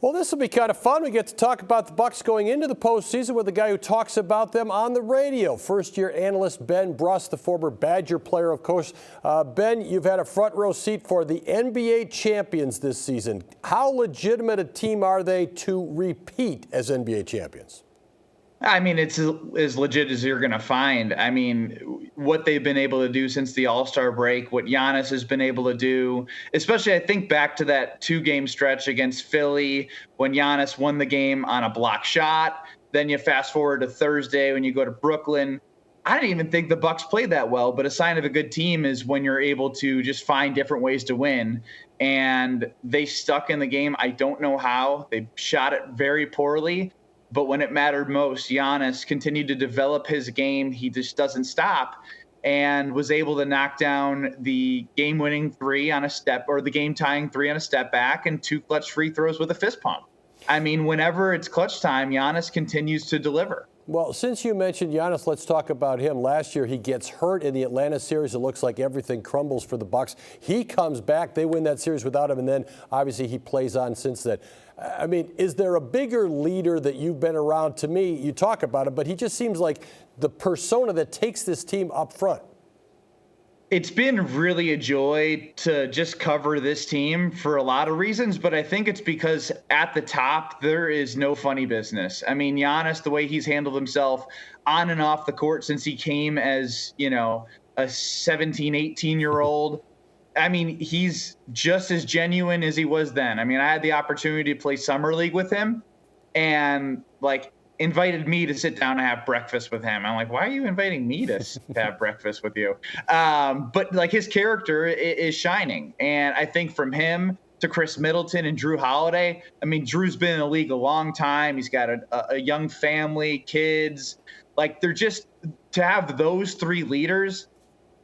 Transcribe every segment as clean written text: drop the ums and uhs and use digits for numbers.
Well, this will be kind of fun. We get to talk about the Bucks going into the postseason with the guy who talks about them on the radio. First-year analyst Ben Brust, the former Badger player, of course. Ben, you've had a front row seat for the NBA champions this season. How legitimate a team are they to repeat as NBA champions? I mean, it's as legit as you're going to find. I mean, what they've been able to do since the All-Star break, what Giannis has been able to do, especially I think back to that 2-game stretch against Philly when Giannis won the game on a block shot. Then you fast forward to Thursday when you go to Brooklyn. I didn't even think the Bucks played that well, but a sign of a good team is when you're able to just find different ways to win. And they stuck in the game. I don't know how. They shot it very poorly. But when it mattered most, Giannis continued to develop his game. He just doesn't stop and was able to knock down the game-winning three on a step, or the game-tying three on a step back, and 2 clutch free throws with a fist pump. I mean, whenever it's clutch time, Giannis continues to deliver. Well, since you mentioned Giannis, let's talk about him. Last year, he gets hurt in the Atlanta series. It looks like everything crumbles for the Bucks. He comes back. They win that series without him, and then obviously he plays on since then. I mean, is there a bigger leader that you've been around? To me, you talk about him, but he just seems like the persona that takes this team up front. It's been really a joy to just cover this team for a lot of reasons, but I think it's because at the top, there is no funny business. I mean, Giannis, the way he's handled himself on and off the court since he came as, a 17, 18-year-old, I mean, he's just as genuine as he was then. I mean, I had the opportunity to play Summer League with him and, invited me to sit down and have breakfast with him. I'm like, why are you inviting me to have breakfast with you? But his character is shining. And I think from him to Chris Middleton and Drew Holiday, I mean, Drew's been in the league a long time. He's got a young family, kids. They're just, to have those 3 leaders,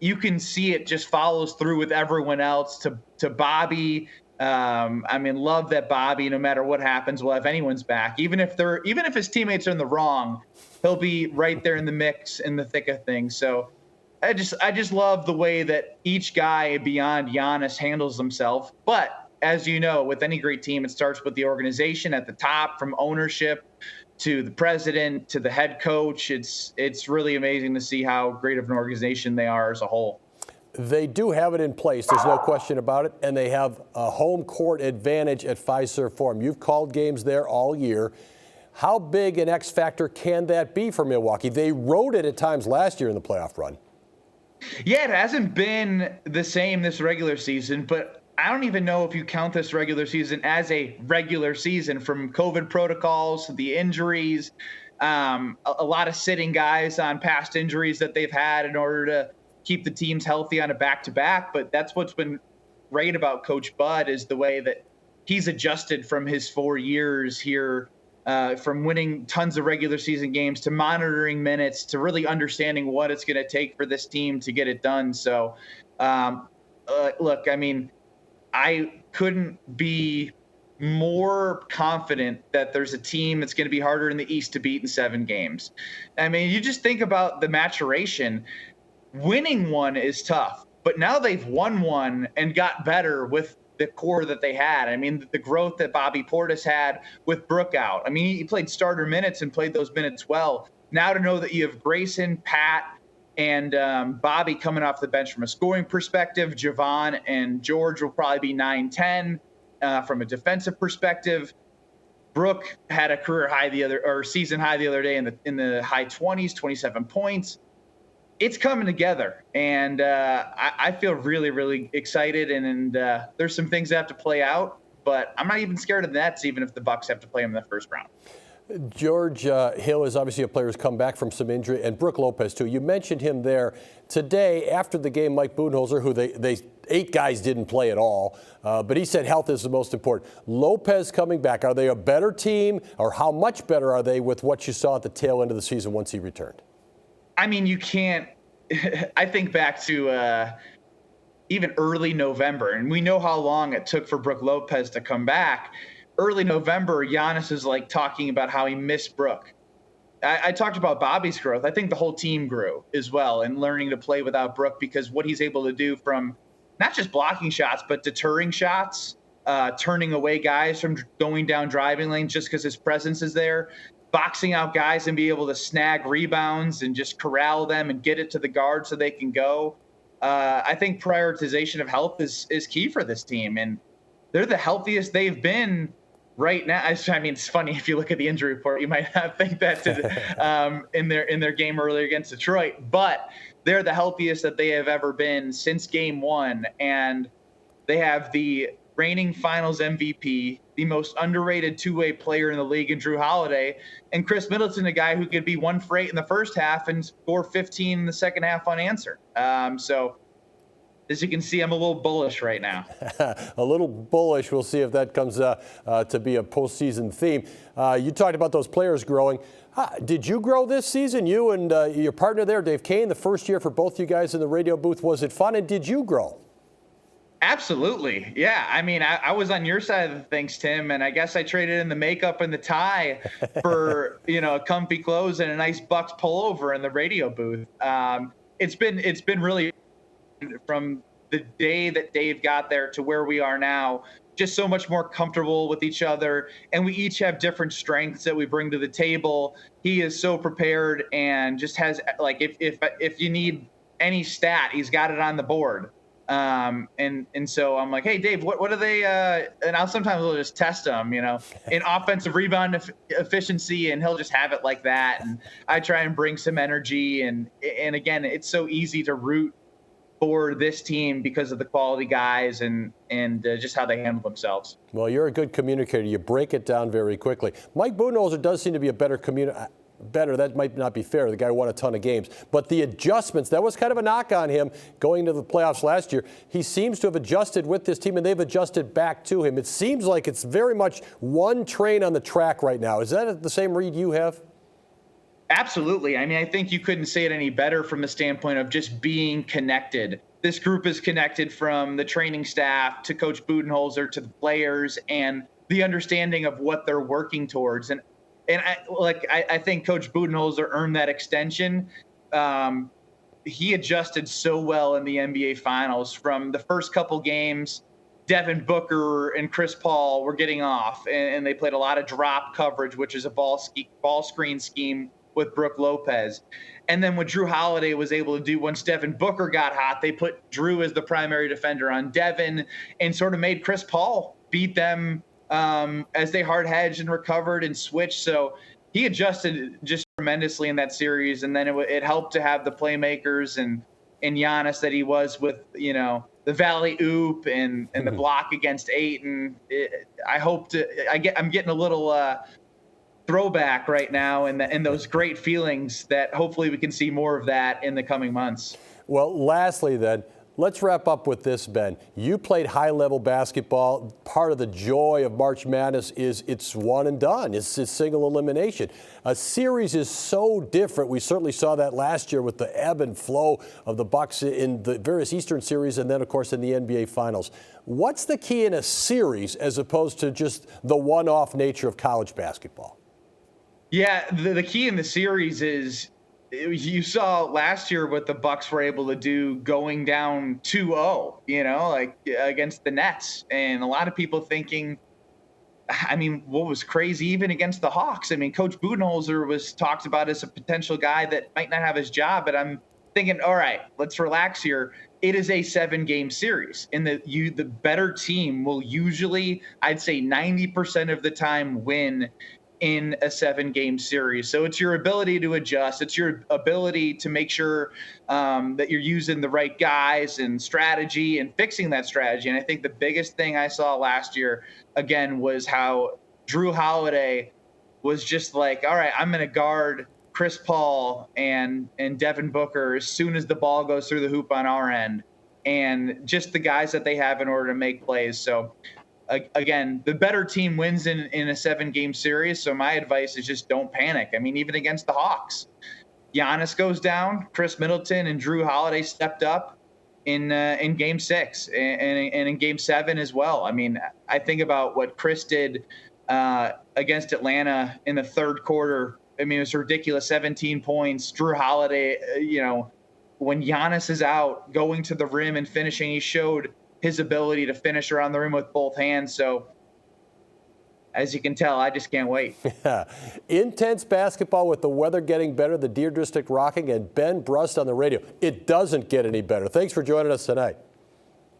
you can see it just follows through with everyone else to Bobby. I mean, love that Bobby, no matter what happens, will have anyone's back. Even if his teammates are in the wrong, he'll be right there in the mix, in the thick of things. So I just love the way that each guy beyond Giannis handles himself. But as you know, with any great team, it starts with the organization at the top, from ownership to the president to the head coach. It's really amazing to see how great of an organization they are as a whole. They do have it in place. There's no question about it. And they have a home court advantage at Fiserv Forum. You've called games there all year. How big an X factor can that be for Milwaukee? They rode it at times last year in the playoff run. Yeah, it hasn't been the same this regular season, but I don't even know if you count this regular season as a regular season, from COVID protocols to the injuries, a lot of sitting guys on past injuries that they've had in order to keep the teams healthy on a back-to-back. But that's what's been great about Coach Bud, is the way that he's adjusted from his 4 years here, from winning tons of regular season games to monitoring minutes to really understanding what it's going to take for this team to get it done. So, look, I mean, I couldn't be more confident that there's a team that's going to be harder in the East to beat in 7 games. I mean, you just think about the maturation. Winning one is tough, but now they've won one and got better with the core that they had. I mean, the growth that Bobby Portis had with Brook out. I mean, he played starter minutes and played those minutes well. Now to know that you have Grayson, Pat, and Bobby coming off the bench from a scoring perspective, Javon and George will probably be 9-10 from a defensive perspective. Brook had a season high the other day in the high 20s, 27 points. It's coming together, and I feel really, really excited. And there's some things that have to play out, but I'm not even scared of the Nets, even if the Bucks have to play them in the first round. George Hill is obviously a player who's come back from some injury, and Brook Lopez, too. You mentioned him there. Today, after the game, Mike Budenholzer, who they 8 guys didn't play at all, but he said health is the most important. Lopez coming back, are they a better team, or how much better are they with what you saw at the tail end of the season once he returned? I mean, you can't – I think back to even early November, and we know how long it took for Brook Lopez to come back. Early November, Giannis is talking about how he missed Brook. I talked about Bobby's growth. I think the whole team grew as well in learning to play without Brook, because what he's able to do from not just blocking shots, but deterring shots, turning away guys from going down driving lanes just because his presence is there, boxing out guys and be able to snag rebounds and just corral them and get it to the guard so they can go. I think prioritization of health is key for this team, and they're the healthiest they've been right now. I mean, it's funny if you look at the injury report, you might not think that in their game earlier against Detroit, but they're the healthiest that they have ever been since game one, and they have the reigning Finals MVP, the most underrated two-way player in the league in Drew Holiday, and Chris Middleton, a guy who could be 1 for 8 in the first half and score 15 in the second half unanswered. So as you can see, I'm a little bullish right now. A little bullish. We'll see if that comes to be a postseason theme. You talked about those players growing. Did you grow this season? You and your partner there, Dave Kane, the first year for both you guys in the radio booth. Was it fun, and did you grow? Absolutely. Yeah. I mean, I was on your side of the things, Tim, and I guess I traded in the makeup and the tie for, comfy clothes and a nice Bucks pullover in the radio booth. It's been really, from the day that Dave got there to where we are now, just so much more comfortable with each other. And we each have different strengths that we bring to the table. He is so prepared and just has, like, if you need any stat, he's got it on the board. And so I'm like, hey, Dave, what are they? And sometimes we'll just test them, in offensive rebound efficiency, and he'll just have it like that. And I try and bring some energy. And again, it's so easy to root for this team because of the quality guys and just how they handle themselves. Well, you're a good communicator. You break it down very quickly. Mike Budenholzer does seem to be a better communicator. That might not be fair. The guy won a ton of games. But the adjustments, that was kind of a knock on him going to the playoffs last year. He seems to have adjusted with this team, and they've adjusted back to him. It seems like it's very much one train on the track right now. Is that the same read you have? Absolutely. I mean, I think you couldn't say it any better from the standpoint of just being connected. This group is connected from the training staff to Coach Budenholzer to the players and the understanding of what they're working towards. And I think Coach Budenholzer earned that extension. He adjusted so well in the NBA Finals. From the first couple games, Devin Booker and Chris Paul were getting off, and they played a lot of drop coverage, which is a ball screen scheme with Brook Lopez. And then what Drew Holiday was able to do once Devin Booker got hot, they put Drew as the primary defender on Devin and sort of made Chris Paul beat them as they hard hedged and recovered and switched. So he adjusted just tremendously in that series. And then it helped to have the playmakers and Giannis that he was with, the Valley Oop and the block against Ayton. I'm getting a little throwback right now and those great feelings that hopefully we can see more of that in the coming months. Well, lastly then, let's wrap up with this, Ben. You played high-level basketball. Part of the joy of March Madness is it's one and done. It's a single elimination. A series is so different. We certainly saw that last year with the ebb and flow of the Bucks in the various Eastern series and then, of course, in the NBA Finals. What's the key in a series as opposed to just the one-off nature of college basketball? Yeah, the key in the series is you saw last year what the Bucks were able to do going down 2-0, like against the Nets. And a lot of people thinking, what was crazy even against the Hawks? Coach Budenholzer was talked about as a potential guy that might not have his job, but I'm thinking, all right, let's relax here. It is a 7-game series, and the better team will usually, I'd say 90% of the time, win in a 7-game series. So it's your ability to adjust. It's your ability to make sure that you're using the right guys and strategy and fixing that strategy. And I think the biggest thing I saw last year, again, was how Drew Holiday was just like, all right, I'm going to guard Chris Paul and Devin Booker as soon as the ball goes through the hoop on our end, and just the guys that they have in order to make plays. So again, the better team wins in a 7-game series. So my advice is just don't panic. Even against the Hawks, Giannis goes down, Chris Middleton and Drew Holiday stepped up in Game 6 and in Game 7 as well. I think about what Chris did against Atlanta in the third quarter. It was ridiculous, 17 points. Drew Holiday, when Giannis is out, going to the rim and finishing, he showed his ability to finish around the rim with both hands. So as you can tell, I just can't wait. Intense basketball with the weather getting better, the Deer District rocking, and Ben Brust on the radio. It doesn't get any better. Thanks for joining us tonight.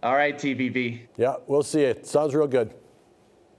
All right, TVV. Yeah, we'll see you. Sounds real good.